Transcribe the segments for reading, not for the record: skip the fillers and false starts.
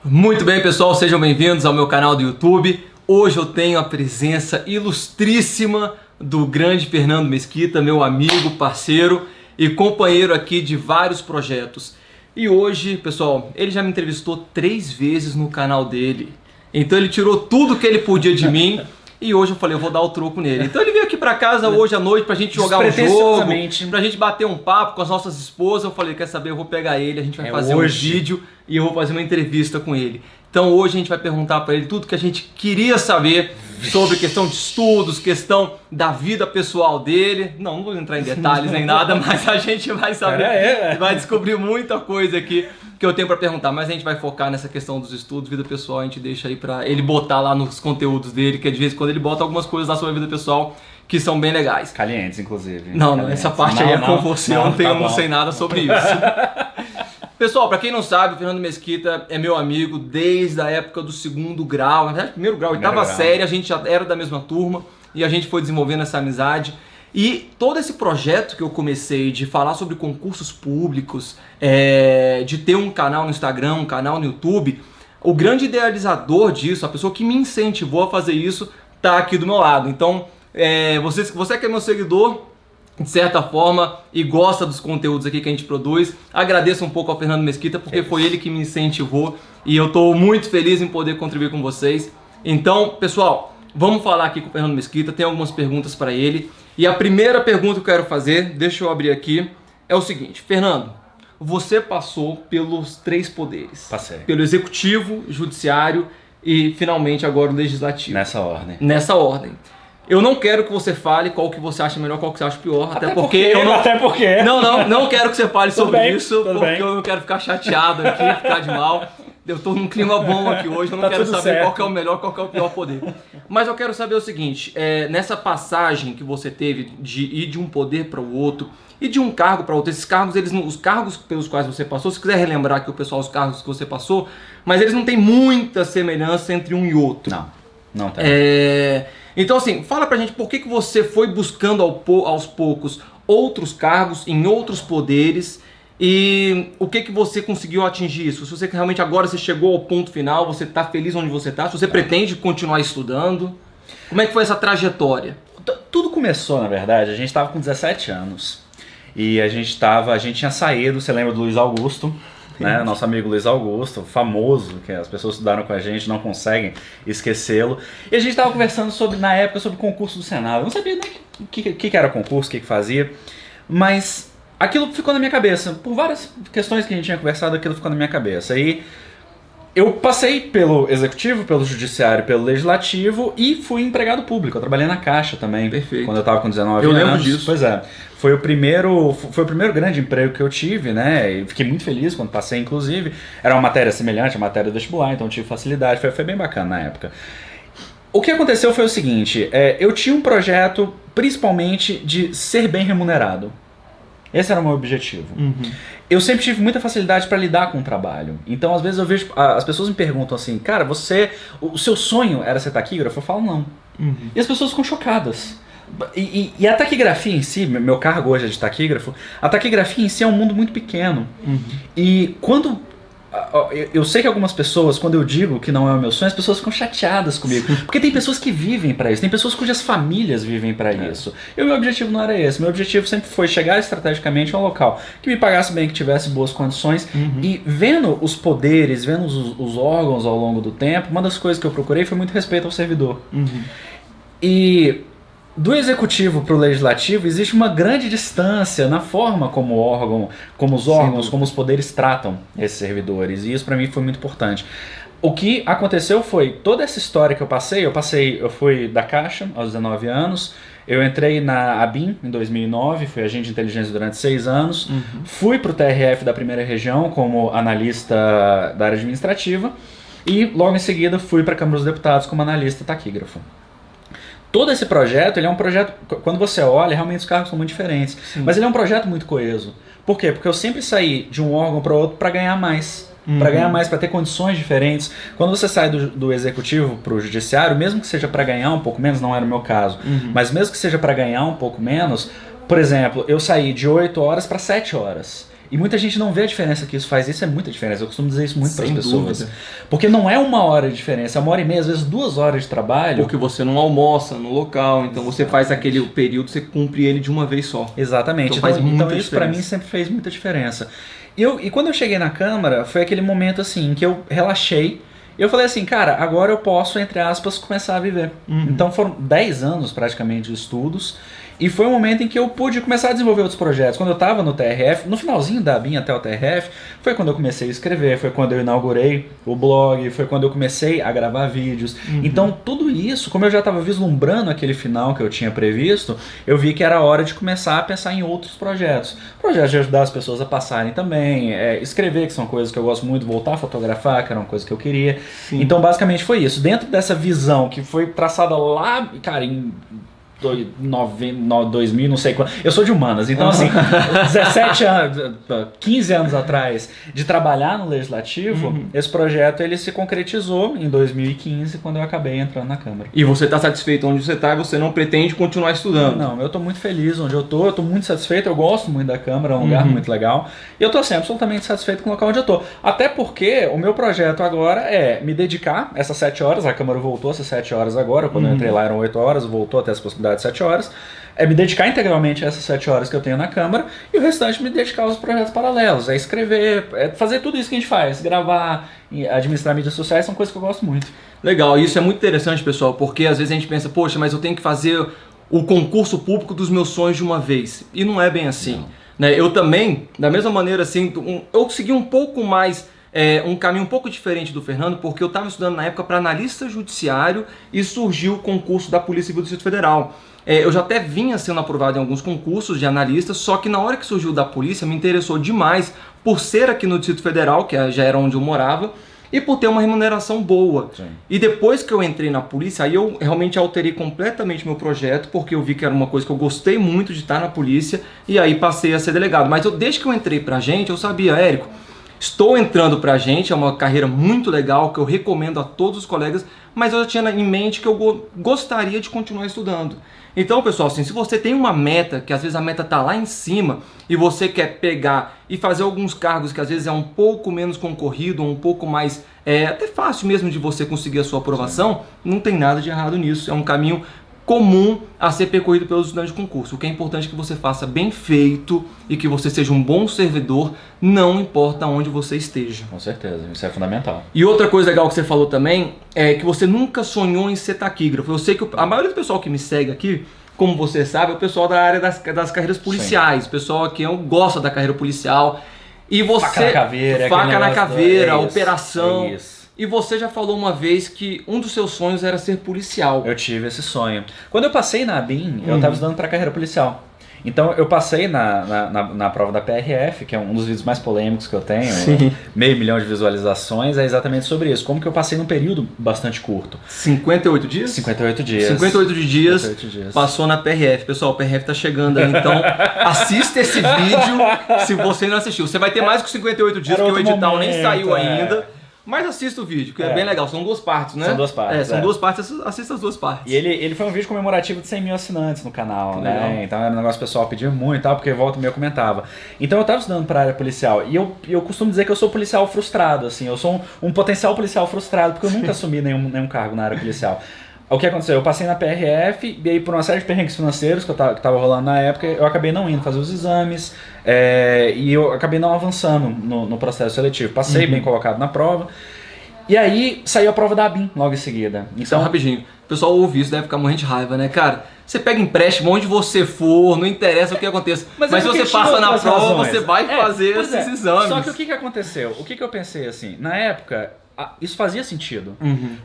Muito bem, pessoal, sejam bem-vindos ao meu canal do YouTube. Hoje eu tenho a presença ilustríssima do grande Fernando Mesquita, meu amigo, parceiro e companheiro aqui de vários projetos. E hoje, pessoal, ele já me entrevistou 3 vezes no canal dele. Então ele tirou tudo que ele podia de mim. E hoje eu falei, eu vou dar o troco nele. Então ele veio aqui pra casa hoje à noite pra gente jogar um jogo, pra gente bater um papo com as nossas esposas. Eu falei, quer saber, eu vou pegar ele, a gente vai fazer um vídeo e eu vou fazer uma entrevista com ele. Então hoje a gente vai perguntar pra ele tudo que a gente queria saber sobre questão de estudos, questão da vida pessoal dele. Não vou entrar em detalhes nem nada, mas a gente vai saber, vai descobrir muita coisa aqui que eu tenho pra perguntar, mas a gente vai focar nessa questão dos estudos, vida pessoal, a gente deixa aí pra ele botar lá nos conteúdos dele, que de vez em quando ele bota algumas coisas lá sobre a vida pessoal que são bem legais. Calientes, inclusive. Não, Calientes. Essa parte aí é com você, eu não sei nada sobre isso. Pessoal, pra quem não sabe, o Fernando Mesquita é meu amigo desde a época do 2º grau, na verdade, 1º grau, 8ª série, a gente já era da mesma turma e a gente foi desenvolvendo essa amizade. E todo esse projeto que eu comecei de falar sobre concursos públicos, de ter um canal no Instagram, um canal no YouTube, o grande idealizador disso, a pessoa que me incentivou a fazer isso, tá aqui do meu lado. Então, você que é meu seguidor, de certa forma, e gosta dos conteúdos aqui que a gente produz, agradeço um pouco ao Fernando Mesquita, porque foi ele que me incentivou e eu estou muito feliz em poder contribuir com vocês. Então, pessoal, vamos falar aqui com o Fernando Mesquita, tem algumas perguntas para ele. E a primeira pergunta que eu quero fazer, deixa eu abrir aqui, é o seguinte: Fernando, você passou pelos 3 poderes. Passei. Pelo executivo, judiciário e finalmente agora o legislativo. Nessa ordem. Nessa ordem. Eu não quero que você fale qual que você acha melhor, qual que você acha pior, Até porque. Não quero que você fale sobre isso, tudo porque bem. eu não quero ficar chateado aqui, ficar de mal. Eu tô num clima bom aqui hoje, eu não quero saber certo. qual que é o melhor, qual que é o pior poder. Mas eu quero saber o seguinte, nessa passagem que você teve de ir de um poder para o outro e de um cargo para outro, esses cargos, os cargos pelos quais você passou, se quiser relembrar aqui o pessoal os cargos que você passou, mas eles não têm muita semelhança entre um e outro. Não tem. Então assim, fala pra gente por que você foi buscando aos poucos outros cargos em outros poderes e o que você conseguiu atingir isso? Se você realmente agora você chegou ao ponto final, você tá feliz onde você tá, se você pretende continuar estudando, como é que foi essa trajetória? Tudo começou, na verdade, a gente estava com 17 anos e a gente tinha saído, você lembra do Luiz Augusto? Né? Nosso amigo Luiz Augusto, famoso, que as pessoas estudaram com a gente, não conseguem esquecê-lo. E a gente estava conversando na época sobre concurso do Senado. Eu não sabia nem o que era concurso, o que fazia, mas aquilo ficou na minha cabeça. Por várias questões que a gente tinha conversado, aquilo ficou na minha cabeça. E eu passei pelo executivo, pelo judiciário, pelo legislativo e fui empregado público. Eu trabalhei na Caixa também. Perfeito. Quando eu estava com 19 anos. Eu lembro disso. Pois é. Foi o primeiro grande emprego que eu tive, né? E fiquei muito feliz quando passei, inclusive. Era uma matéria semelhante à matéria do vestibular, então tive facilidade. Foi bem bacana na época. O que aconteceu foi o seguinte: eu tinha um projeto, principalmente, de ser bem remunerado. Esse era o meu objetivo. Eu sempre tive muita facilidade para lidar com o trabalho. Então, às vezes, eu vejo... As pessoas me perguntam assim, cara, o seu sonho era ser taquígrafo? Eu falo, não. E as pessoas ficam chocadas. E a taquigrafia em si, meu cargo hoje é de taquígrafo, a taquigrafia em si é um mundo muito pequeno. E quando... Eu sei que algumas pessoas, quando eu digo que não é o meu sonho, as pessoas ficam chateadas comigo. Porque tem pessoas que vivem para isso, tem pessoas cujas famílias vivem para isso. E o meu objetivo não era esse. Meu objetivo sempre foi chegar estrategicamente a um local que me pagasse bem, que tivesse boas condições. E vendo os poderes, vendo os órgãos ao longo do tempo, uma das coisas que eu procurei foi muito respeito ao servidor. E do executivo para o legislativo existe uma grande distância na forma como os órgãos, como os poderes tratam esses servidores, e isso para mim foi muito importante. O que aconteceu foi, toda essa história que eu fui da Caixa aos 19 anos, eu entrei na ABIN em 2009, fui agente de inteligência durante 6 anos, fui para o TRF da primeira região como analista da área administrativa, e logo em seguida fui para a Câmara dos Deputados como analista taquígrafo. Todo esse projeto, ele é um projeto, quando você olha, realmente os cargos são muito diferentes. Mas ele é um projeto muito coeso. Por quê? Porque eu sempre saí de um órgão para outro para ganhar mais. Para ganhar mais, para ter condições diferentes. Quando você sai do executivo para o judiciário, mesmo que seja para ganhar um pouco menos, não era o meu caso, mas mesmo que seja para ganhar um pouco menos, por exemplo, eu saí de 8 horas para 7 horas. E muita gente não vê a diferença que isso faz. Isso é muita diferença. Eu costumo dizer isso muito para as Sem pessoas. dúvida. Porque não é 1 hora de diferença, é 1 hora e meia, às vezes 2 horas de trabalho. Porque você não almoça no local, então você faz aquele período, você cumpre ele de uma vez só. Exatamente. Então faz muita isso para diferença. mim sempre fez muita diferença. E quando eu cheguei na Câmara, foi aquele momento assim que eu relaxei. Eu falei assim, cara, agora eu posso, entre aspas, começar a viver. Então foram 10 anos praticamente de estudos. E foi um momento em que eu pude começar a desenvolver outros projetos. Quando eu estava no TRF, no finalzinho da BIM até o TRF, foi quando eu comecei a escrever, foi quando eu inaugurei o blog, foi quando eu comecei a gravar vídeos. Então tudo isso, como eu já estava vislumbrando aquele final que eu tinha previsto, eu vi que era hora de começar a pensar em outros projetos. Projetos de ajudar as pessoas a passarem também, escrever, que são coisas que eu gosto muito, voltar a fotografar, que era uma coisa que eu queria. Sim. Então basicamente foi isso. Dentro dessa visão que foi traçada lá, cara, em 2000, não sei quando. Eu sou de humanas, então assim, 17 anos, 15 anos atrás de trabalhar no Legislativo, esse projeto ele se concretizou em 2015, quando eu acabei entrando na Câmara. E você está satisfeito onde você está e você não pretende continuar estudando? Não, eu estou muito feliz onde eu estou muito satisfeito, eu gosto muito da Câmara, é um lugar muito legal, e eu estou assim, absolutamente satisfeito com o local onde eu estou. Até porque o meu projeto agora é me dedicar essas 7 horas, a Câmara voltou essas 7 horas agora, quando eu entrei lá eram 8 horas, voltou até as possibilidades de 7 horas, é me dedicar integralmente a essas 7 horas que eu tenho na Câmara e o restante me dedicar aos projetos paralelos, é escrever, é fazer tudo isso que a gente faz, gravar, administrar mídias sociais, são coisas que eu gosto muito. Legal, isso é muito interessante, pessoal, porque às vezes a gente pensa, poxa, mas eu tenho que fazer o concurso público dos meus sonhos de uma vez. E não é bem assim. Né? Eu também, da mesma maneira, assim, eu segui um pouco mais, um caminho um pouco diferente do Fernando, porque eu estava estudando na época para analista judiciário e surgiu o concurso da Polícia Civil do Distrito Federal. Eu já até vinha sendo aprovado em alguns concursos de analista, só que na hora que surgiu o da polícia me interessou demais por ser aqui no Distrito Federal, que já era onde eu morava, e por ter uma remuneração boa. Sim. E depois que eu entrei na polícia, aí eu realmente alterei completamente meu projeto, porque eu vi que era uma coisa que eu gostei muito de estar na polícia, e aí passei a ser delegado. Mas desde que eu entrei pra gente, eu sabia, Érico, estou entrando pra gente, é uma carreira muito legal, que eu recomendo a todos os colegas, mas eu já tinha em mente que eu gostaria de continuar estudando. Então, pessoal, assim, se você tem uma meta, que às vezes a meta está lá em cima, e você quer pegar e fazer alguns cargos que às vezes é um pouco menos concorrido, um pouco mais, até fácil mesmo de você conseguir a sua aprovação, não tem nada de errado nisso. É um caminho comum a ser percorrido pelos estudantes de concurso. O que é importante é que você faça bem feito e que você seja um bom servidor, não importa onde você esteja. Com certeza, isso é fundamental. E outra coisa legal que você falou também é que você nunca sonhou em ser taquígrafo. Eu sei que a maioria do pessoal que me segue aqui, como você sabe, é o pessoal da área das carreiras policiais. Sim. O pessoal que gosta da carreira policial. E você, faca na caveira, operação. E você já falou uma vez que um dos seus sonhos era ser policial. Eu tive esse sonho. Quando eu passei na ABIN, eu estava estudando para carreira policial. Então eu passei na prova da PRF, que é um dos vídeos mais polêmicos que eu tenho, 500 mil de visualizações, é exatamente sobre isso. Como que eu passei num período bastante curto. 58 dias? 58 dias. 58 dias, passou na PRF. Pessoal, a PRF tá chegando aí, então assista esse vídeo se você não assistiu. Você vai ter mais que 58 dias, porque o edital nem saiu ainda. Mas assista o vídeo, que é bem legal. São 2 partes, né? São 2 partes. São 2 partes, assista as 2 partes. E ele foi um vídeo comemorativo de 100 mil assinantes no canal, né? Legal. Então era um negócio que o pessoal pedia muito e tal, porque volta e meia eu comentava. Então eu tava estudando pra área policial e eu costumo dizer que eu sou policial frustrado, assim. Eu sou um potencial policial frustrado, porque eu nunca assumi nenhum cargo na área policial. O que aconteceu? Eu passei na PRF e aí por uma série de perrengues financeiros que tava rolando na época, eu acabei não indo fazer os exames e eu acabei não avançando no processo seletivo. Passei bem colocado na prova. E aí saiu a prova da ABIN logo em seguida. Então, rapidinho, o pessoal ouve isso, deve ficar morrendo de raiva, né, cara? Você pega empréstimo onde você for, não interessa o que aconteça. Mas se você passa na prova, você vai fazer esses exames. Só que o que aconteceu? O que eu pensei assim? Na época, isso fazia sentido.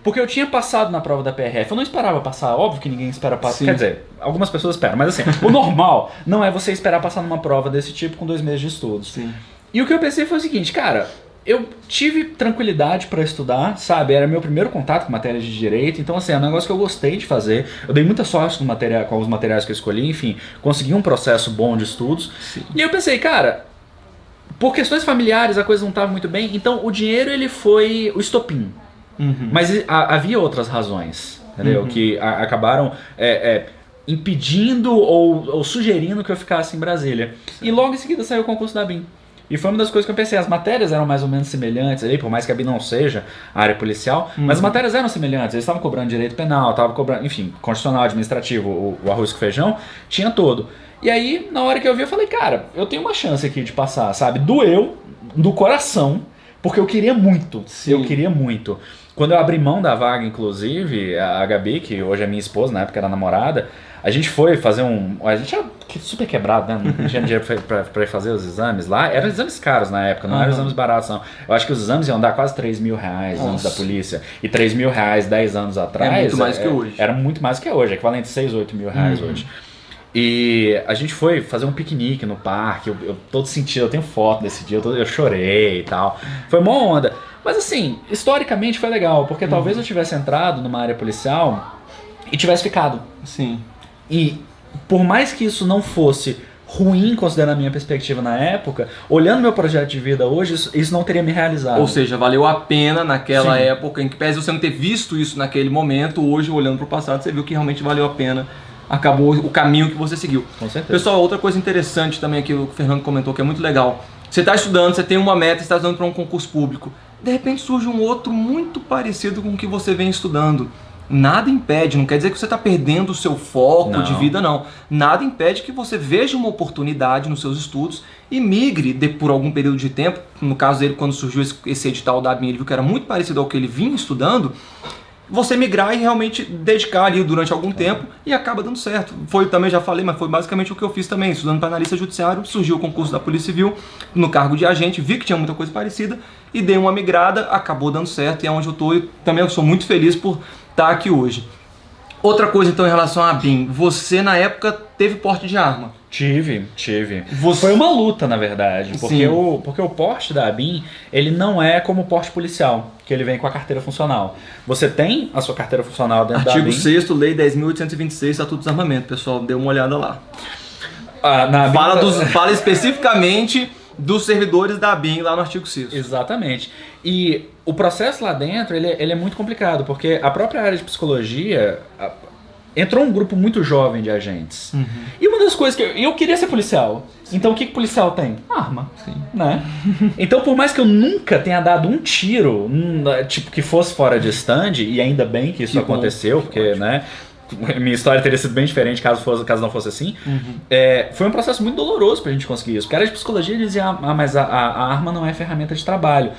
Porque eu tinha passado na prova da PRF. Eu não esperava passar, óbvio que ninguém espera passar. Quer dizer, algumas pessoas esperam, mas assim, o normal não é você esperar passar numa prova desse tipo com 2 meses de estudos. Sim. E o que eu pensei foi o seguinte, cara, eu tive tranquilidade para estudar, sabe? Era meu primeiro contato com matérias de direito, então assim, é um negócio que eu gostei de fazer. Eu dei muita sorte com os materiais que eu escolhi, enfim, consegui um processo bom de estudos. Sim. E eu pensei, cara, por questões familiares a coisa não estava muito bem, então o dinheiro ele foi o estopim. Mas havia outras razões, entendeu? Que acabaram impedindo ou sugerindo que eu ficasse em Brasília. E logo em seguida saiu o concurso da ABIN. E foi uma das coisas que eu pensei, as matérias eram mais ou menos semelhantes ali, por mais que a ABIN não seja a área policial, mas as matérias eram semelhantes, eles estavam cobrando direito penal, estavam cobrando, enfim, constitucional, administrativo, o arroz com feijão, tinha todo. E aí, na hora que eu vi, eu falei, cara, eu tenho uma chance aqui de passar, sabe? Doeu, do coração, porque eu queria muito, eu queria muito. Quando eu abri mão da vaga, inclusive, a Gabi, que hoje é minha esposa, na época era namorada, a gente foi fazer a gente era super quebrado, né? Não tinha dinheiro pra ir fazer os exames lá. Eram exames caros na época, não eram exames baratos, não. Eu acho que os exames iam dar quase 3 mil reais antes da polícia. E 3 mil reais 10 anos atrás... É muito mais que hoje. Era muito mais que hoje, equivalente a 6, 8 mil reais hoje. E a gente foi fazer um piquenique no parque, eu todo sentido, eu tenho foto desse dia, eu chorei e tal. Foi uma onda. Mas assim, historicamente foi legal, porque talvez eu tivesse entrado numa área policial e tivesse ficado. Sim. E por mais que isso não fosse ruim, considerando a minha perspectiva na época, olhando meu projeto de vida hoje, isso não teria me realizado. Ou seja, valeu a pena naquela época, em que pese você não ter visto isso naquele momento, hoje olhando para o passado, você viu que realmente valeu a pena. Acabou o caminho que você seguiu. Com certeza. Pessoal, outra coisa interessante também aqui, o que o Fernando comentou, que é muito legal. Você está estudando, você tem uma meta, você está estudando para um concurso público. De repente surge um outro muito parecido com o que você vem estudando. Nada impede, não quer dizer que você está perdendo o seu foco de vida, não. Nada impede que você veja uma oportunidade nos seus estudos e migre por algum período de tempo. No caso dele, quando surgiu esse edital da ABIN, ele viu que era muito parecido ao que ele vinha estudando. Você migrar e realmente dedicar ali durante algum tempo e acaba dando certo. Foi, também já falei, mas foi basicamente o que eu fiz também. Estudando para analista judiciário, surgiu o concurso da Polícia Civil no cargo de agente, vi que tinha muita coisa parecida e dei uma migrada, acabou dando certo e é onde eu estou. E também eu sou muito feliz por estar aqui hoje. Outra coisa então em relação à ABIN, você na época teve porte de arma? Tive. Foi uma luta, na verdade, porque o porte da ABIN, ele não é como o porte policial, que ele vem com a carteira funcional. Você tem a sua carteira funcional dentro da ABIN. Artigo 6º, Lei 10.826, Estatuto do Desarmamento, pessoal, dê uma olhada lá. Na ABIN, fala especificamente dos servidores da ABIN lá no artigo 6º. Exatamente. E o processo lá dentro, ele é muito complicado, porque a própria área de psicologia... Entrou um grupo muito jovem de agentes. E uma das coisas que eu queria ser policial. Então o que policial tem? Arma. Né? Então por mais que eu nunca tenha dado um tiro, tipo, que fosse fora de stand, e ainda bem que isso aconteceu, porque, né, minha história teria sido bem diferente caso não fosse assim. Foi um processo muito doloroso pra gente conseguir isso. Porque a área de psicologia dizia, mas a arma não é ferramenta de trabalho.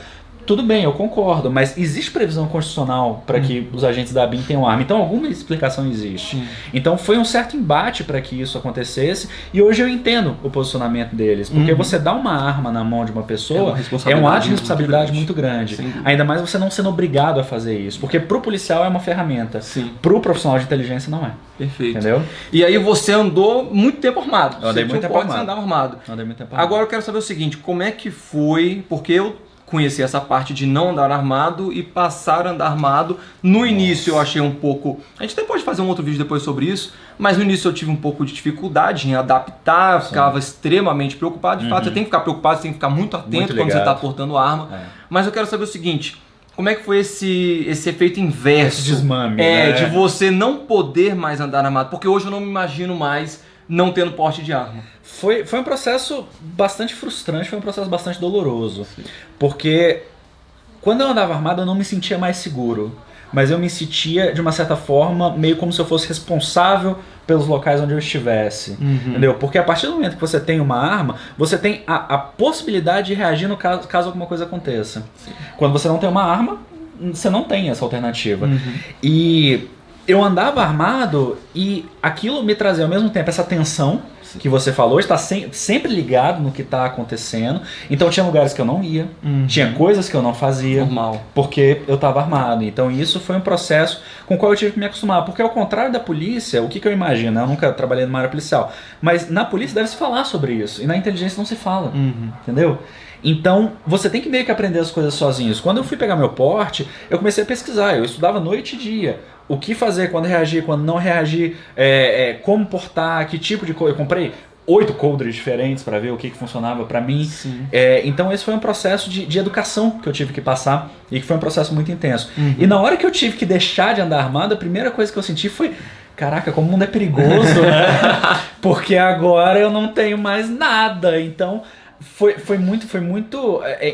Tudo bem, eu concordo, mas existe previsão constitucional para que os agentes da ABIN tenham arma. Então alguma explicação existe. Então foi um certo embate para que isso acontecesse e hoje eu entendo o posicionamento deles. Porque você dá uma arma na mão de uma pessoa é um ato de responsabilidade muito grande. Ainda mais você não sendo obrigado a fazer isso. Porque pro policial é uma ferramenta. Pro profissional de inteligência não é. Perfeito. Entendeu? E aí você andou muito tempo armado. Eu andei muito tempo armado. Você andava armado. Andei muito tempo armado. Agora eu quero saber o seguinte, como é que foi, porque eu conheci essa parte de não andar armado e passar a andar armado. No início eu achei um pouco... A gente até pode fazer um outro vídeo depois sobre isso, mas no início eu tive um pouco de dificuldade em adaptar, ficava extremamente preocupado. De fato, você tem que ficar preocupado, você tem que ficar muito atento quando você está portando arma. Mas eu quero saber o seguinte, como é que foi esse efeito inverso? Esse desmame, né? De você não poder mais andar armado, porque hoje eu não me imagino mais não tendo porte de arma. Foi um processo bastante frustrante, foi um processo bastante doloroso. Porque quando eu andava armado eu não me sentia mais seguro. Mas eu me sentia, de uma certa forma, meio como se eu fosse responsável pelos locais onde eu estivesse. Entendeu? Porque a partir do momento que você tem uma arma, você tem a possibilidade de reagir no caso alguma coisa aconteça. Quando você não tem uma arma, você não tem essa alternativa. E eu andava armado e aquilo me trazia ao mesmo tempo essa tensão que você falou, está sempre ligado no que está acontecendo. Então tinha lugares que eu não ia, tinha coisas que eu não fazia, porque eu estava armado. Então isso foi um processo com o qual eu tive que me acostumar. Porque ao contrário da polícia, o que eu imagino? Eu nunca trabalhei numa área policial, mas na polícia deve se falar sobre isso, e na inteligência não se fala, entendeu? Então, você tem que meio que aprender as coisas sozinhos. Quando eu fui pegar meu porte, eu comecei a pesquisar, eu estudava noite e dia. O que fazer, quando reagir, quando não reagir, como portar, que tipo de coisa. Eu comprei 8 colders diferentes para ver o que funcionava para mim. Então esse foi um processo de educação que eu tive que passar e que foi um processo muito intenso. E na hora que eu tive que deixar de andar armado, a primeira coisa que eu senti foi... Caraca, como o mundo é perigoso, né? Porque agora eu não tenho mais nada. Então... Foi muito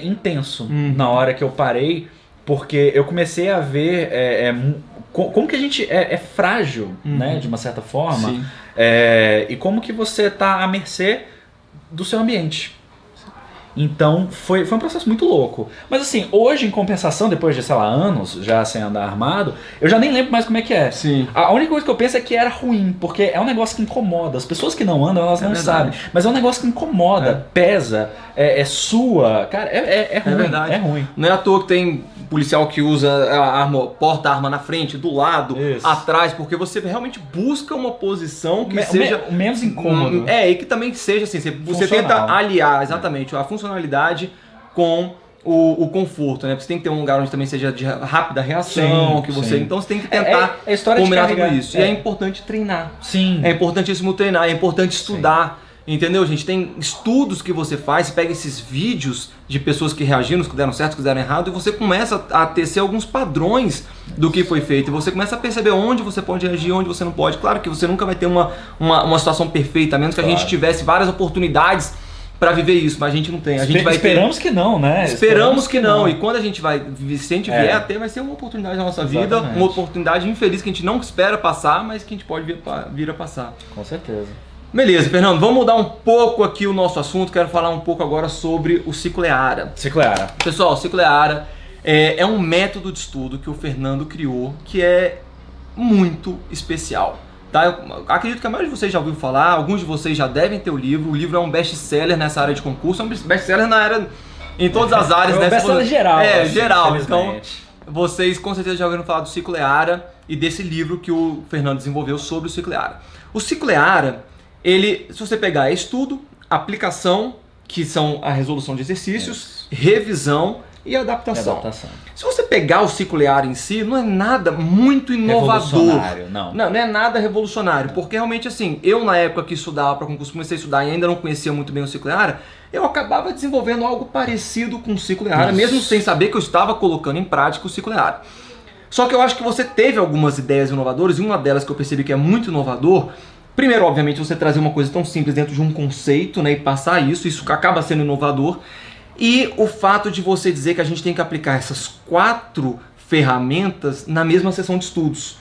intenso na hora que eu parei, porque eu comecei a ver como que a gente é frágil, né, de uma certa forma, e como que você tá à mercê do seu ambiente. Então foi um processo muito louco. Mas assim, hoje em compensação, depois de, sei lá, anos já sem andar armado, eu já nem lembro mais como é que é. Sim. A única coisa que eu penso é que era ruim, porque é um negócio que incomoda. As pessoas que não andam, elas não sabem. Mas é um negócio que incomoda, pesa, sua. Cara, é ruim. É verdade. É ruim. Não é à toa que tem policial que usa a arma, porta a arma na frente, do lado, atrás, porque você realmente busca uma posição que seja o menos incômodo. E que também seja assim, você tenta aliar exatamente a funcionalidade com o conforto, né? Você tem que ter um lugar onde também seja de rápida reação, então você tem que tentar combinar tudo isso. E é importante treinar. Sim. É importantíssimo treinar, é importante estudar. Entendeu, gente? Tem estudos que você faz, você pega esses vídeos de pessoas que reagiram, que deram certo, que deram errado, e você começa a tecer alguns padrões do que foi feito. E você começa a perceber onde você pode reagir, onde você não pode. Claro que você nunca vai ter uma situação perfeita, a menos que a gente tivesse várias oportunidades para viver isso, mas a gente não tem. Esperamos que não, né? Esperamos que não. E quando a gente se a gente vier a ter, vai ser uma oportunidade na nossa vida, uma oportunidade infeliz que a gente não espera passar, mas que a gente pode vir a passar. Com certeza. Beleza, Fernando, vamos mudar um pouco aqui o nosso assunto. Quero falar um pouco agora sobre o Ciclo EARA. Ciclo EARA. Pessoal, o Ciclo EARA é um método de estudo que o Fernando criou que é muito especial. Tá? Eu acredito que a maioria de vocês já ouviu falar, alguns de vocês já devem ter o livro. O livro é um best-seller nessa área de concurso, é um best-seller em todas as áreas. É um best-seller geral. Geral. Então, vocês com certeza já ouviram falar do Ciclo EARA e desse livro que o Fernando desenvolveu sobre o Ciclo EARA. O Ciclo EARA, se você pegar estudo, aplicação, que são a resolução de exercícios, revisão e adaptação. Se você pegar o Ciclo EARA em si, não é nada muito inovador. Não é nada revolucionário, porque realmente assim, eu na época que estudava para concurso, comecei a estudar e ainda não conhecia muito bem o Ciclo EARA, eu acabava desenvolvendo algo parecido com o Ciclo EARA, mesmo sem saber que eu estava colocando em prática o Ciclo EARA. Só que eu acho que você teve algumas ideias inovadoras, e uma delas que eu percebi que é muito inovador. Primeiro, obviamente, você trazer uma coisa tão simples dentro de um conceito, né, e passar isso acaba sendo inovador. E o fato de você dizer que a gente tem que aplicar essas 4 ferramentas na mesma sessão de estudos.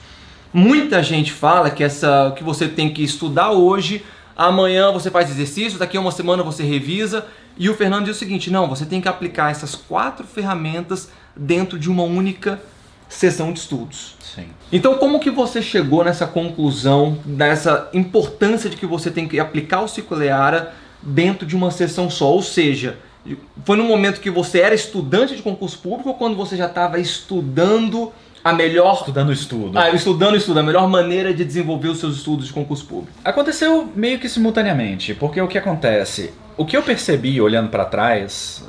Muita gente fala que você tem que estudar hoje, amanhã você faz exercício, daqui a uma semana você revisa. E o Fernando diz o seguinte, não, você tem que aplicar essas 4 ferramentas dentro de uma única sessão de estudos. Sim. Então, como que você chegou nessa conclusão, nessa importância de que você tem que aplicar o Ciclo EARA dentro de uma sessão só? Ou seja, foi no momento que você era estudante de concurso público ou quando você já estava estudando a melhor... Estudando o estudo. Estudando o estudo, a melhor maneira de desenvolver os seus estudos de concurso público? Aconteceu meio que simultaneamente, porque o que acontece? O que eu percebi olhando para trás,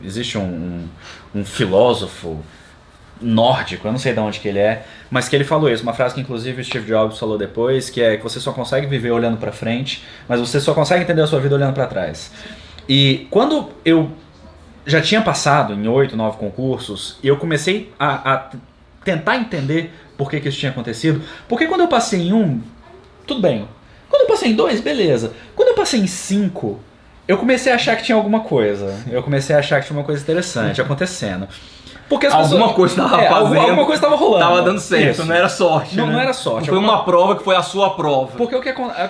existe um filósofo nórdico, eu não sei de onde que ele é, mas que ele falou isso, uma frase que inclusive o Steve Jobs falou depois, que é que você só consegue viver olhando para frente, mas você só consegue entender a sua vida olhando para trás. E quando eu já tinha passado em 8, 9 concursos, e eu comecei a tentar entender por que isso tinha acontecido, porque quando eu passei em 1, tudo bem. Quando eu passei em 2, beleza. Quando eu passei em 5, eu comecei a achar que tinha alguma coisa. Eu comecei a achar que tinha uma coisa interessante acontecendo. Porque alguma coisa estava fazendo. Alguma coisa estava rolando. Estava dando certo, isso. Não era sorte. Não era sorte. Não foi uma prova que foi a sua prova. Porque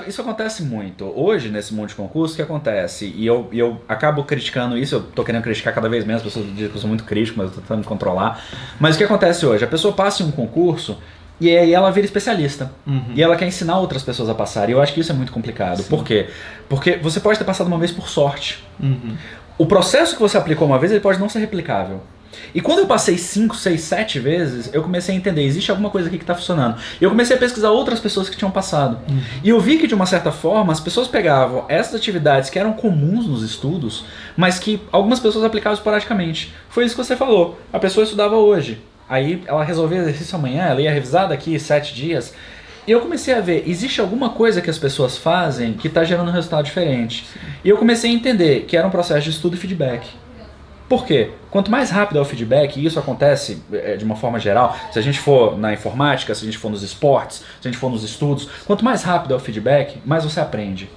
isso acontece muito. Hoje, nesse mundo de concurso, o que acontece? E eu acabo criticando isso, eu tô querendo criticar cada vez menos, as pessoas dizem que eu sou muito crítico, mas eu tô tentando me controlar. Mas o que acontece hoje? A pessoa passa em um concurso e aí ela vira especialista. E ela quer ensinar outras pessoas a passar. E eu acho que isso é muito complicado. Sim. Por quê? Porque você pode ter passado uma vez por sorte. O processo que você aplicou uma vez, ele pode não ser replicável. E quando eu passei 5, 6, 7 vezes, eu comecei a entender, existe alguma coisa aqui que está funcionando. E eu comecei a pesquisar outras pessoas que tinham passado. E eu vi que, de uma certa forma, as pessoas pegavam essas atividades que eram comuns nos estudos, mas que algumas pessoas aplicavam esporadicamente. Foi isso que você falou. A pessoa estudava hoje. Aí ela resolvia exercício amanhã, ela ia revisar daqui 7 dias. E eu comecei a ver, existe alguma coisa que as pessoas fazem que está gerando um resultado diferente. E eu comecei a entender que era um processo de estudo e feedback. Por quê? Quanto mais rápido é o feedback, e isso acontece de uma forma geral, se a gente for na informática, se a gente for nos esportes, se a gente for nos estudos, quanto mais rápido é o feedback, mais você aprende.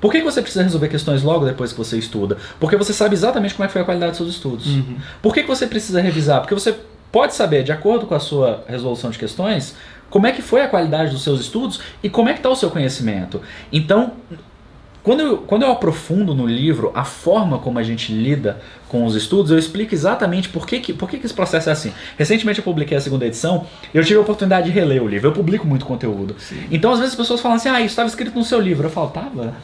Por que você precisa resolver questões logo depois que você estuda? Porque você sabe exatamente como é que foi a qualidade dos seus estudos. Por que você precisa revisar? Porque você pode saber, de acordo com a sua resolução de questões, como é que foi a qualidade dos seus estudos e como é que está o seu conhecimento. Então, quando eu aprofundo no livro a forma como a gente lida com os estudos, eu explico exatamente por que esse processo é assim. Recentemente eu publiquei a 2ª edição e eu tive a oportunidade de reler o livro. Eu publico muito conteúdo. Sim. Então às vezes as pessoas falam assim, isso estava escrito no seu livro. Eu falo, tava?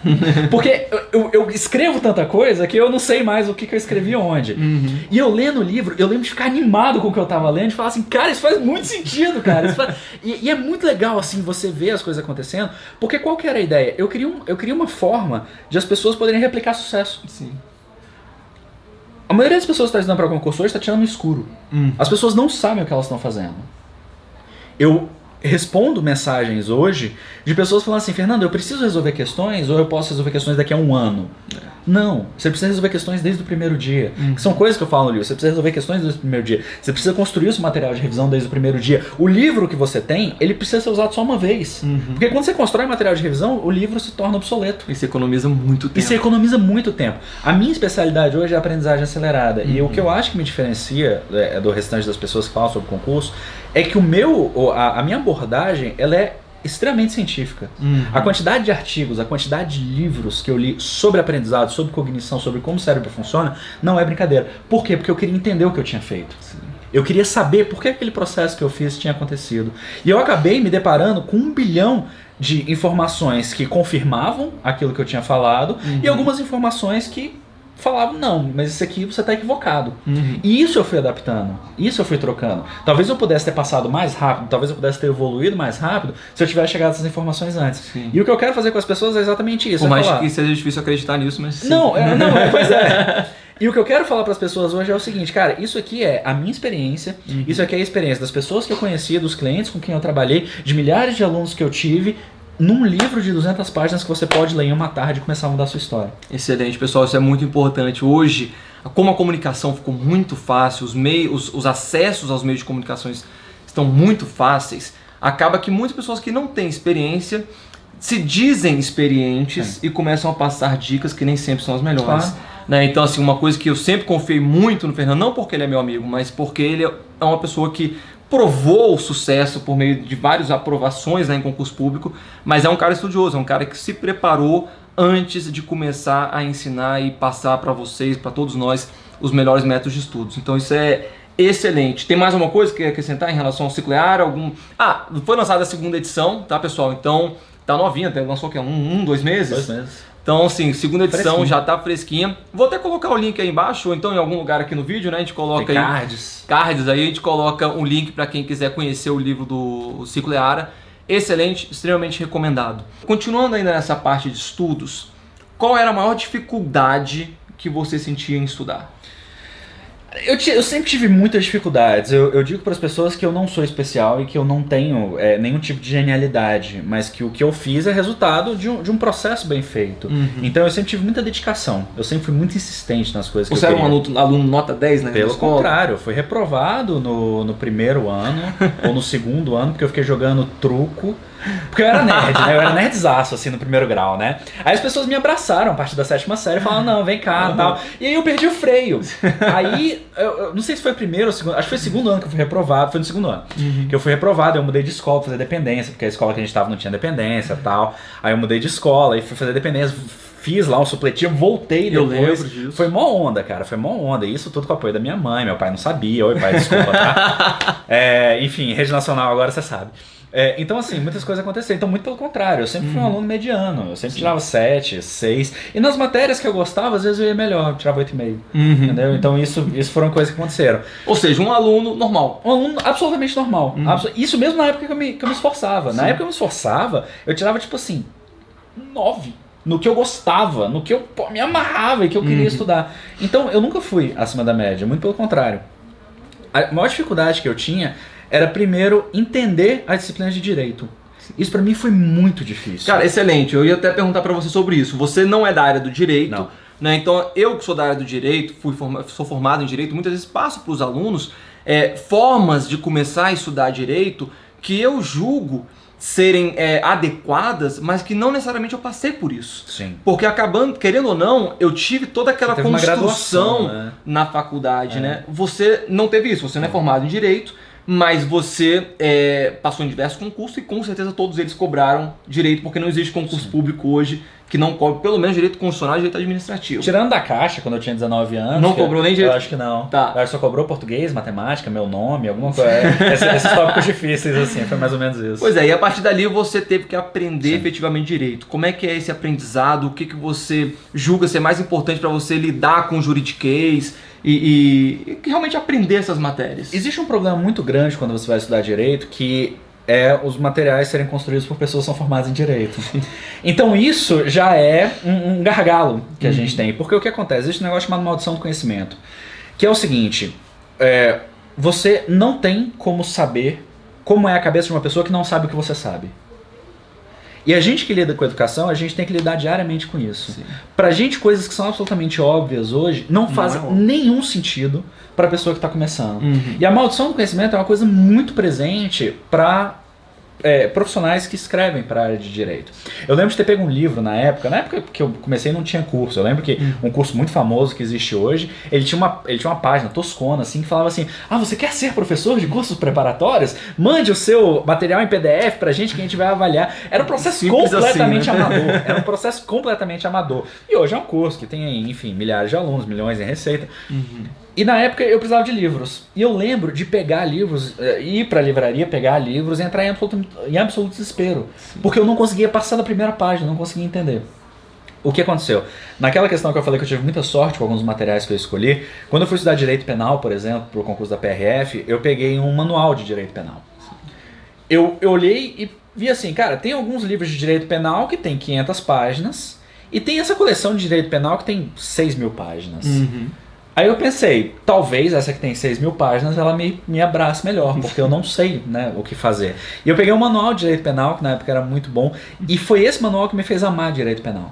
Porque eu escrevo tanta coisa que eu não sei mais o que eu escrevi onde. E eu lendo o livro, eu lembro de ficar animado com o que eu tava lendo, de falar assim, cara, isso faz muito sentido, cara. E é muito legal assim você ver as coisas acontecendo, porque qual que era a ideia? Eu queria uma forma de as pessoas poderem replicar sucesso. Sim. A maioria das pessoas que está estudando para concurso hoje está tirando no escuro. As pessoas não sabem o que elas estão fazendo. Eu respondo mensagens hoje de pessoas falando assim, Fernando, eu preciso resolver questões ou eu posso resolver questões daqui a 1 ano? Não, você precisa resolver questões desde o primeiro dia. Que são coisas que eu falo no livro, você precisa resolver questões desde o primeiro dia. Você precisa construir o seu material de revisão desde o primeiro dia. O livro que você tem, ele precisa ser usado só uma vez. Porque quando você constrói material de revisão, o livro se torna obsoleto. E você economiza muito tempo. E você economiza muito tempo. A minha especialidade hoje é a aprendizagem acelerada. E o que eu acho que me diferencia do restante das pessoas que falam sobre concurso é que a minha abordagem, ela é extremamente científica. A quantidade de artigos, a quantidade de livros que eu li sobre aprendizado, sobre cognição, sobre como o cérebro funciona, não é brincadeira. Por quê? Porque eu queria entender o que eu tinha feito. Sim. Eu queria saber por que aquele processo que eu fiz tinha acontecido. E eu acabei me deparando com 1 bilhão de informações que confirmavam aquilo que eu tinha falado e algumas informações que falavam, não, mas isso aqui você está equivocado. E isso eu fui adaptando, isso eu fui trocando. Talvez eu pudesse ter passado mais rápido, talvez eu pudesse ter evoluído mais rápido se eu tivesse chegado a essas informações antes. Sim. E o que eu quero fazer com as pessoas é exatamente isso. Por mais que seja difícil acreditar nisso, mas sim. Pois é. E o que eu quero falar para as pessoas hoje é o seguinte, cara, isso aqui é a minha experiência, isso aqui é a experiência das pessoas que eu conheci, dos clientes com quem eu trabalhei, de milhares de alunos que eu tive, num livro de 200 páginas que você pode ler em uma tarde e começar a mudar a sua história. Excelente, pessoal, isso é muito importante. Hoje, como a comunicação ficou muito fácil, os acessos aos meios de comunicação estão muito fáceis, acaba que muitas pessoas que não têm experiência se dizem experientes e começam a passar dicas que nem sempre são as melhores. Claro. Né? Então, assim, uma coisa que eu sempre confiei muito no Fernando, não porque ele é meu amigo, mas porque ele é uma pessoa que provou o sucesso por meio de várias aprovações, né, em concurso público, mas é um cara estudioso, é um cara que se preparou antes de começar a ensinar e passar para vocês, para todos nós, os melhores métodos de estudos. Então isso é excelente. Tem mais alguma coisa que quer acrescentar em relação ao ciclo EAR? Foi lançada a 2ª edição, tá, pessoal? Então tá novinha, lançou o quê? 2 meses? 2 meses. Então, assim, 2ª edição já tá fresquinha. Vou até colocar o link aí embaixo, ou então em algum lugar aqui no vídeo, né? A gente coloca aí cards aí, a gente coloca um link para quem quiser conhecer o livro do Ciclo EAR. Excelente, extremamente recomendado. Continuando ainda nessa parte de estudos, qual era a maior dificuldade que você sentia em estudar? Eu sempre tive muitas dificuldades. Eu digo para as pessoas que eu não sou especial e que eu não tenho nenhum tipo de genialidade, mas que o que eu fiz é resultado de um processo bem feito. Então eu sempre tive muita dedicação. Eu sempre fui muito insistente nas coisas que eu queria. Você era um aluno nota 10, né? Pelo contrário, eu fui reprovado no primeiro ano ou no 2º ano, porque eu fiquei jogando truco. Porque eu era nerd, né? Eu era nerdzaço, assim, no 1º grau, né? Aí as pessoas me abraçaram a partir da 7ª série, falaram, não, vem cá e tal. E aí eu perdi o freio. Aí, eu não sei se foi o 1º ou 2º, acho que foi o 2º ano que eu fui reprovado, foi no 2º ano. Que eu fui reprovado, eu mudei de escola pra fazer dependência, porque a escola que a gente tava não tinha dependência e tal. Aí eu mudei de escola e fui fazer dependência, fiz lá um supletivo, voltei depois. Eu lembro disso. Foi mó onda, cara, foi mó onda. E isso tudo com o apoio da minha mãe, meu pai não sabia. Oi, pai, desculpa, tá? Enfim, rede nacional agora você sabe. Então, assim, muitas coisas aconteceram. Então, muito pelo contrário, eu sempre fui um aluno mediano. Eu sempre tirava 7, 6. E nas matérias que eu gostava, às vezes eu ia melhor, eu tirava 8,5. Entendeu? Então, isso foram coisas que aconteceram. Ou seja, um aluno normal. Um aluno absolutamente normal. Isso mesmo na época que eu me esforçava. Na época que eu me esforçava, eu tirava, tipo assim, 9. No que eu gostava, no que eu me amarrava e que eu queria estudar. Então, eu nunca fui acima da média, muito pelo contrário. A maior dificuldade que eu tinha era primeiro entender as disciplinas de direito. Isso pra mim foi muito difícil. Cara, excelente. Eu ia até perguntar pra você sobre isso. Você não é da área do direito, né? Então eu que sou da área do direito, sou formado em direito, muitas vezes passo para os alunos formas de começar a estudar direito que eu julgo serem adequadas, mas que não necessariamente eu passei por isso. Sim. Porque acabando, querendo ou não, eu tive toda aquela construção, né, na faculdade, né? Você não teve isso, você não é formado em Direito, mas você passou em diversos concursos e com certeza todos eles cobraram Direito, porque não existe concurso público hoje que não cobre pelo menos Direito Constitucional e Direito Administrativo. Tirando da Caixa, quando eu tinha 19 anos... Não cobrou nem Direito? Eu acho que não. Tá. Eu acho que só cobrou Português, Matemática, meu nome, alguma coisa. Esses tópicos difíceis, assim, foi mais ou menos isso. Pois é, e a partir dali você teve que aprender efetivamente Direito. Como é que é esse aprendizado? O que você julga ser mais importante para você lidar com juridiquês e realmente aprender essas matérias? Existe um problema muito grande quando você vai estudar Direito, que é os materiais serem construídos por pessoas que são formadas em Direito. Então isso já é um gargalo que a gente tem. Porque o que acontece? Existe um negócio chamado maldição do conhecimento. Que é o seguinte, você não tem como saber como é a cabeça de uma pessoa que não sabe o que você sabe. E a gente que lida com a educação, a gente tem que lidar diariamente com isso. Sim. Pra gente, coisas que são absolutamente óbvias hoje não fazem nenhum sentido pra pessoa que está começando. E a maldição do conhecimento é uma coisa muito presente para profissionais que escrevem para a área de Direito. Eu lembro de ter pego um livro na época que eu comecei não tinha curso. Eu lembro que um curso muito famoso que existe hoje, ele tinha uma página toscona assim, que falava assim: ah, você quer ser professor de cursos preparatórios? Mande o seu material em PDF pra gente que a gente vai avaliar. Era um processo completamente amador. Era um processo completamente amador. E hoje é um curso que tem, enfim, milhares de alunos, milhões em receita. E na época eu precisava de livros. E eu lembro de pegar livros, ir pra livraria, pegar livros e entrar em absoluto desespero. Sim. Porque eu não conseguia passar da primeira página, não conseguia entender. O que aconteceu? Naquela questão que eu falei que eu tive muita sorte com alguns materiais que eu escolhi, quando eu fui estudar Direito Penal, por exemplo, pro concurso da PRF, eu peguei um manual de Direito Penal. Eu olhei e vi assim, cara, tem alguns livros de Direito Penal que tem 500 páginas e tem essa coleção de Direito Penal que tem 6.000 páginas. Aí eu pensei, talvez essa que tem 6.000 páginas, ela me abrace melhor, porque eu não sei, né, o que fazer. E eu peguei um manual de Direito Penal, que na época era muito bom, e foi esse manual que me fez amar Direito Penal.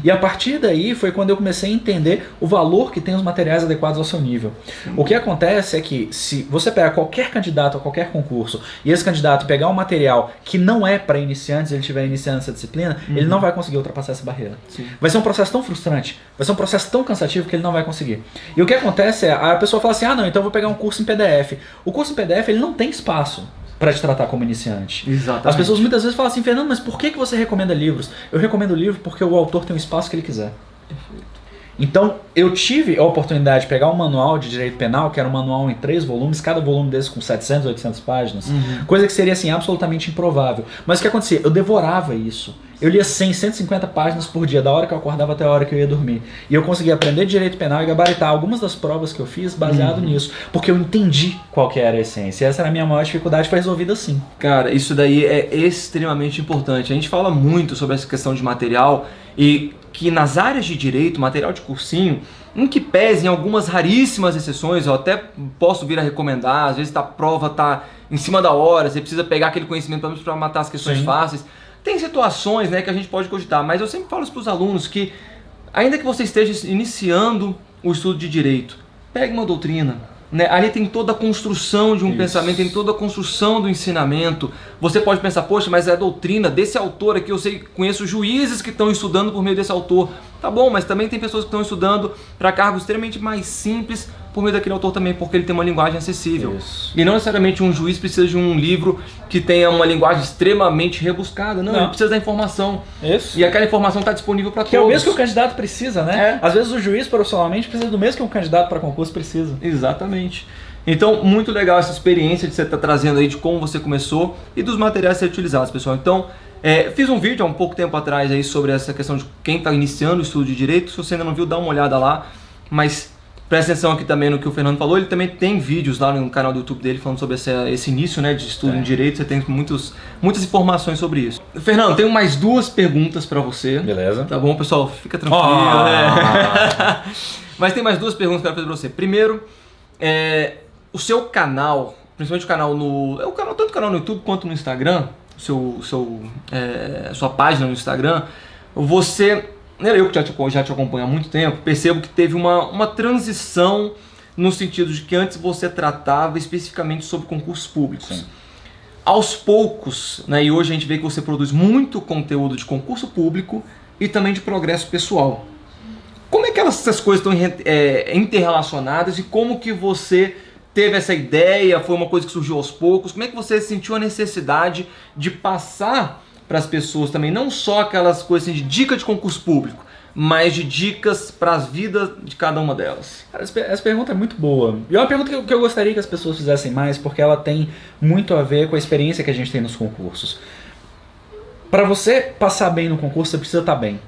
E a partir daí foi quando eu comecei a entender o valor que tem os materiais adequados ao seu nível. O que acontece é que se você pega qualquer candidato a qualquer concurso, e esse candidato pegar um material que não é para iniciantes, ele estiver iniciando essa disciplina, ele não vai conseguir ultrapassar essa barreira. Vai ser um processo tão frustrante, vai ser um processo tão cansativo que ele não vai conseguir. E o que acontece é, a pessoa fala assim, ah não, então eu vou pegar um curso em PDF. O curso em PDF, ele não tem espaço para te tratar como iniciante. Exatamente. As pessoas muitas vezes falam assim, Fernando, mas por que você recomenda livros? Eu recomendo livro porque o autor tem o espaço que ele quiser. Perfeito. Então, eu tive a oportunidade de pegar um manual de Direito Penal, que era um manual em 3 volumes, cada volume desses com 700, 800 páginas, coisa que seria assim, absolutamente improvável. Mas o que acontecia? Eu devorava isso. Eu lia 100, 150 páginas por dia, da hora que eu acordava até a hora que eu ia dormir. E eu conseguia aprender Direito Penal e gabaritar algumas das provas que eu fiz baseado nisso. Porque eu entendi qual que era a essência. E essa era a minha maior dificuldade, foi resolvida assim. Cara, isso daí é extremamente importante. A gente fala muito sobre essa questão de material e que nas áreas de direito, material de cursinho, em que pese em algumas raríssimas exceções, eu até posso vir a recomendar, às vezes a prova está em cima da hora, você precisa pegar aquele conhecimento para matar as questões fáceis. Tem situações, né, que a gente pode cogitar, mas eu sempre falo isso para os alunos que, ainda que você esteja iniciando o estudo de direito, pegue uma doutrina. Né? Ali tem toda a construção de um pensamento, tem toda a construção do ensinamento. Você pode pensar, poxa, mas é a doutrina desse autor aqui, eu sei, conheço juízes que estão estudando por meio desse autor. Tá bom, mas também tem pessoas que estão estudando para cargos extremamente mais simples por meio daquele autor também, porque ele tem uma linguagem acessível. Isso. E não necessariamente um juiz precisa de um livro que tenha uma linguagem extremamente rebuscada. Não, ele precisa da informação. Isso. E aquela informação está disponível para todos. Que é o mesmo que o candidato precisa, né? Às vezes o juiz profissionalmente precisa do mesmo que um candidato para concurso precisa. Exatamente. Então, muito legal essa experiência de você estar trazendo aí de como você começou e dos materiais a ser utilizados, pessoal. Então, fiz um vídeo há um pouco tempo atrás aí sobre essa questão de quem está iniciando o estudo de direito. Se você ainda não viu, dá uma olhada lá. Mas presta atenção aqui também no que o Fernando falou. Ele também tem vídeos lá no canal do YouTube dele falando sobre esse início, né, de estudo em direito. Você tem muitas informações sobre isso. Fernando, tenho mais 2 perguntas para você. Beleza. Tá bom, pessoal? Fica tranquilo. Mas tem mais 2 perguntas que eu quero fazer para você. Primeiro, o seu canal, principalmente o canal tanto o canal no YouTube quanto no Instagram, sua página no Instagram, eu que já te acompanho há muito tempo, percebo que teve uma transição no sentido de que antes você tratava especificamente sobre concursos públicos. Sim. aos poucos, né, e hoje a gente vê que você produz muito conteúdo de concurso público e também de progresso pessoal. Como é que essas coisas estão interrelacionadas e como que você teve essa ideia? Foi uma coisa que surgiu aos poucos? Como é que você sentiu a necessidade de passar para as pessoas também, não só aquelas coisas assim, de dica de concurso público, mas de dicas para as vidas de cada uma delas? Cara, essa pergunta é muito boa. E é uma pergunta que eu gostaria que as pessoas fizessem mais, porque ela tem muito a ver com a experiência que a gente tem nos concursos. Para você passar bem no concurso, você precisa estar bem.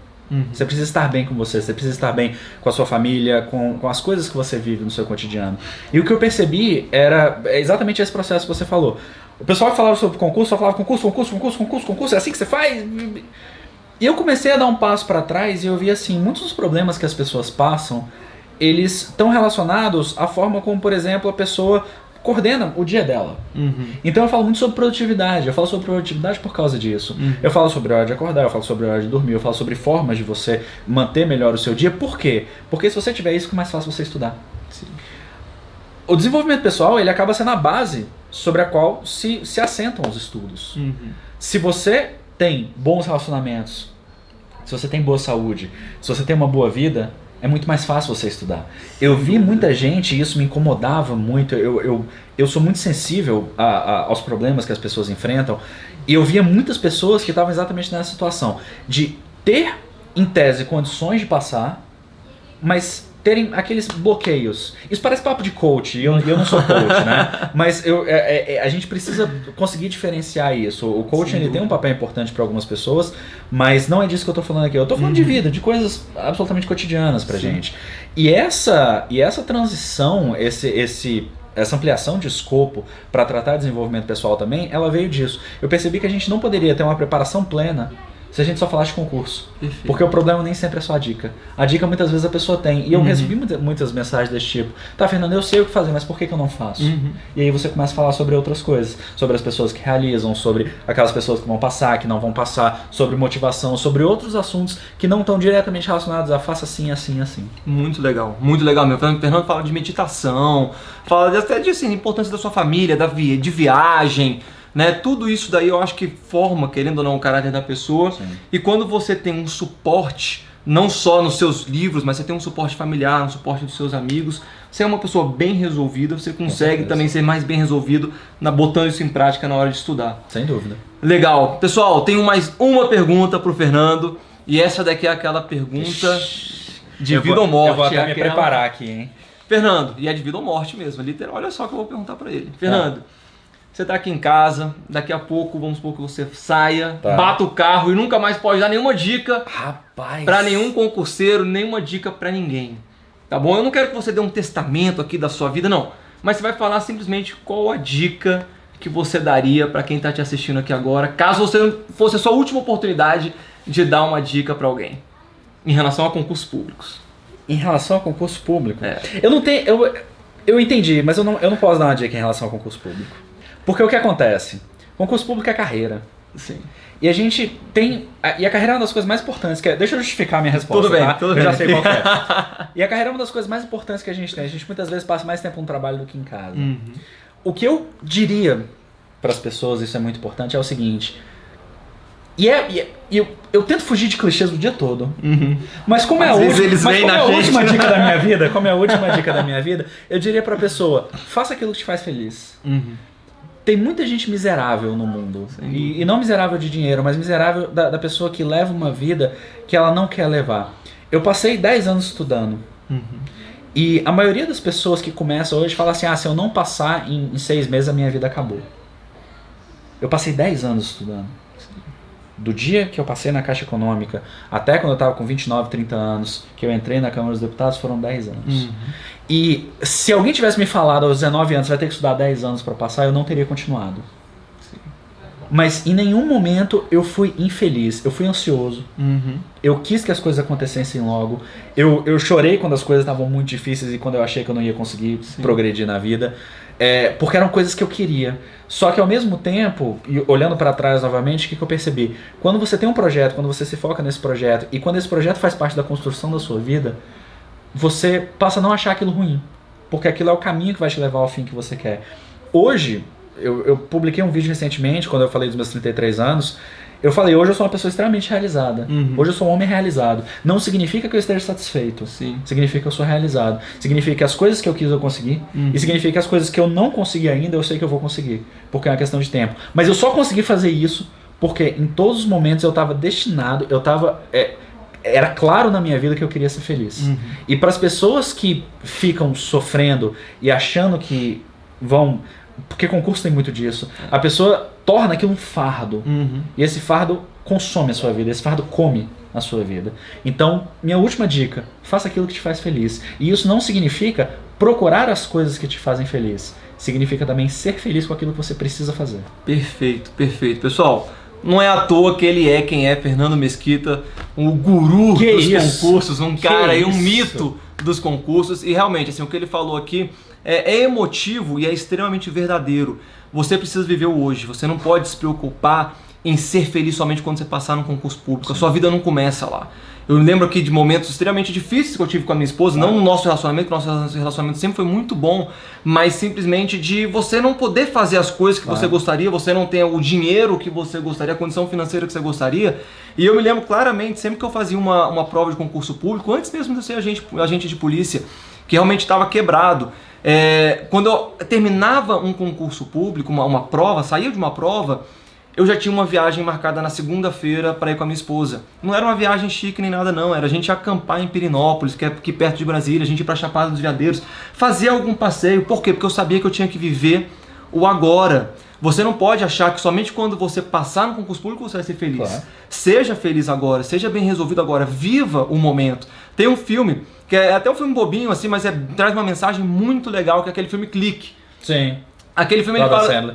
Você precisa estar bem com você precisa estar bem com a sua família, com as coisas que você vive no seu cotidiano. E o que eu percebi era exatamente esse processo que você falou. O pessoal que falava sobre concurso, só falava concurso, é assim que você faz? E eu comecei a dar um passo para trás e eu vi assim, muitos dos problemas que as pessoas passam, eles estão relacionados à forma como, por exemplo, a pessoa coordena o dia dela. Então eu falo muito sobre produtividade, eu falo sobre produtividade por causa disso. Eu falo sobre a hora de acordar, eu falo sobre a hora de dormir, eu falo sobre formas de você manter melhor o seu dia. Por quê? Porque se você tiver isso, fica mais fácil você estudar. Sim. O desenvolvimento pessoal, ele acaba sendo a base sobre a qual se assentam os estudos. Se você tem bons relacionamentos, se você tem boa saúde, se você tem uma boa vida, é muito mais fácil você estudar. Eu vi muita gente, e isso me incomodava muito, eu sou muito sensível aos problemas que as pessoas enfrentam, e eu via muitas pessoas que estavam exatamente nessa situação, de ter, em tese, condições de passar, mas terem aqueles bloqueios. Isso parece papo de coach, e eu não sou coach, né? Mas a gente precisa conseguir diferenciar isso. O coaching ele tem um papel importante para algumas pessoas, mas não é disso que eu tô falando aqui. Eu tô falando de vida, de coisas absolutamente cotidianas pra gente. E essa transição, essa ampliação de escopo para tratar de desenvolvimento pessoal também, ela veio disso. Eu percebi que a gente não poderia ter uma preparação plena se a gente só falasse de concurso. Perfeito. Porque o problema nem sempre é só a dica. A dica muitas vezes a pessoa tem. E eu recebi muitas mensagens desse tipo. Tá, Fernando, eu sei o que fazer, mas por que eu não faço? E aí você começa a falar sobre outras coisas. Sobre as pessoas que realizam, sobre aquelas pessoas que vão passar, que não vão passar, sobre motivação, sobre outros assuntos que não estão diretamente relacionados a faça assim, assim, assim. Muito legal, meu. O Fernando fala de meditação, fala até de assim, importância da sua família, de viagem, né? Tudo isso daí eu acho que forma, querendo ou não, o caráter da pessoa. Sim. E quando você tem um suporte, não só nos seus livros, mas você tem um suporte familiar, um suporte dos seus amigos, você é uma pessoa bem resolvida, você consegue também ser mais bem resolvido botando isso em prática na hora de estudar. Sem dúvida. Legal. Pessoal, tenho mais uma pergunta pro Fernando, e essa daqui é aquela pergunta de vida ou morte. Eu vou até me preparar aqui, hein? Fernando, e é de vida ou morte mesmo, literal. Olha só o que eu vou perguntar pra ele. Fernando, você tá aqui em casa, daqui a pouco, vamos supor que você saia, bata o carro e nunca mais pode dar nenhuma dica pra nenhum concurseiro, nenhuma dica pra ninguém. Tá bom? Eu não quero que você dê um testamento aqui da sua vida, não. Mas você vai falar simplesmente qual a dica que você daria pra quem tá te assistindo aqui agora, caso você fosse a sua última oportunidade de dar uma dica pra alguém em relação a concursos públicos. Em relação a concurso público? Eu não tenho... Eu entendi, mas eu não posso dar uma dica em relação ao concurso público. Porque o que acontece? Concurso público é carreira. Sim. E a gente tem... E a carreira é uma das coisas mais importantes que é... Deixa eu justificar a minha resposta, tudo bem, tá? tudo eu bem. já sei qual que é. E a carreira é uma das coisas mais importantes que a gente tem. A gente muitas vezes passa mais tempo no trabalho do que em casa. O que eu diria para as pessoas, isso é muito importante, é o seguinte... Eu tento fugir de clichês o dia todo. Mas como é a última dica da minha vida, como é a última dica da minha vida, eu diria pra pessoa, faça aquilo que te faz feliz. Tem muita gente miserável no mundo. E não miserável de dinheiro, mas miserável da pessoa que leva uma vida que ela não quer levar. Eu passei 10 anos estudando. E a maioria das pessoas que começam hoje fala assim, se eu não passar em 6 meses a minha vida acabou. Eu passei 10 anos estudando. Do dia que eu passei na Caixa Econômica até quando eu estava com 29, 30 anos, que eu entrei na Câmara dos Deputados, foram 10 anos. E se alguém tivesse me falado aos 19 anos, vai ter que estudar 10 anos para passar, eu não teria continuado. Mas em nenhum momento eu fui infeliz, eu fui ansioso. Eu quis que as coisas acontecessem logo. Eu chorei quando as coisas estavam muito difíceis e quando eu achei que eu não ia conseguir progredir na vida. Porque eram coisas que eu queria. Só que ao mesmo tempo, e olhando para trás novamente, o que eu percebi? Quando você tem um projeto, quando você se foca nesse projeto, e quando esse projeto faz parte da construção da sua vida, você passa a não achar aquilo ruim. Porque aquilo é o caminho que vai te levar ao fim que você quer. Hoje, eu publiquei um vídeo recentemente, quando eu falei dos meus 33 anos. Eu falei, hoje eu sou uma pessoa extremamente realizada. Hoje eu sou um homem realizado. Não significa que eu esteja satisfeito. Sim. Significa que eu sou realizado. Significa que as coisas que eu quis eu consegui. E significa que as coisas que eu não consegui ainda, eu sei que eu vou conseguir. Porque é uma questão de tempo. Mas eu só consegui fazer isso porque em todos os momentos eu estava destinado, era claro na minha vida que eu queria ser feliz. E para as pessoas que ficam sofrendo e achando que vão... Porque concurso tem muito disso. A pessoa torna aquilo um fardo. E esse fardo consome a sua vida. Esse fardo come a sua vida. Então, minha última dica. Faça aquilo que te faz feliz. E isso não significa procurar as coisas que te fazem feliz. Significa também ser feliz com aquilo que você precisa fazer. Perfeito, perfeito. Pessoal, não é à toa que ele é quem é, Fernando Mesquita, um guru dos concursos, um cara aí, um mito dos concursos. E realmente, assim, o que ele falou aqui é emotivo e é extremamente verdadeiro. Você precisa viver o hoje, você não pode se preocupar em ser feliz somente quando você passar no concurso público. A sua vida não começa lá. Eu lembro aqui de momentos extremamente difíceis que eu tive com a minha esposa, não no nosso relacionamento, porque o nosso relacionamento sempre foi muito bom, mas simplesmente de você não poder fazer as coisas que você gostaria, você não ter o dinheiro que você gostaria, a condição financeira que você gostaria. E eu me lembro claramente, sempre que eu fazia uma prova de concurso público, antes mesmo de eu ser agente de polícia, que realmente estava quebrado, quando eu terminava um concurso público, uma prova, saía de uma prova, eu já tinha uma viagem marcada na segunda-feira para ir com a minha esposa. Não era uma viagem chique nem nada não, era a gente acampar em Pirinópolis, que é aqui perto de Brasília, a gente ir para Chapada dos Veadeiros, fazer algum passeio. Por quê? Porque eu sabia que eu tinha que viver o agora. Você não pode achar que somente quando você passar no concurso público você vai ser feliz. Claro. Seja feliz agora, seja bem resolvido agora, viva o momento. Tem um filme, que é até um filme bobinho assim, mas traz uma mensagem muito legal, que é aquele filme Clique. Sim. Aquele filme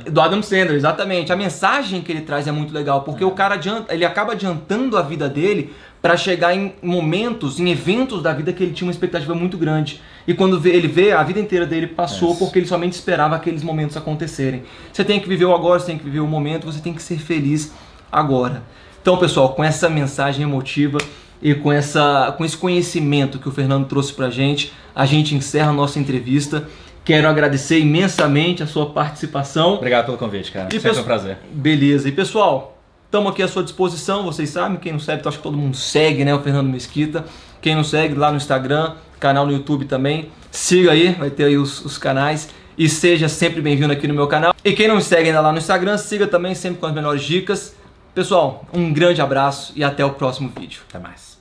do Adam Sandler, exatamente. A mensagem que ele traz é muito legal, porque o cara ele acaba adiantando a vida dele para chegar em momentos, em eventos da vida que ele tinha uma expectativa muito grande. E quando ele vê, a vida inteira dele passou porque ele somente esperava aqueles momentos acontecerem. Você tem que viver o agora, você tem que viver o momento, você tem que ser feliz agora. Então, pessoal, com essa mensagem emotiva e com esse conhecimento que o Fernando trouxe pra gente, a gente encerra a nossa entrevista. Quero agradecer imensamente a sua participação. Obrigado pelo convite, cara. Sempre um prazer. Beleza. E pessoal, estamos aqui à sua disposição. Vocês sabem, quem não segue, eu acho que todo mundo segue, né? O Fernando Mesquita. Quem não segue, lá no Instagram, canal no YouTube também. Siga aí, vai ter aí os canais. E seja sempre bem-vindo aqui no meu canal. E quem não me segue ainda lá no Instagram, siga também sempre com as melhores dicas. Pessoal, um grande abraço e até o próximo vídeo. Até mais.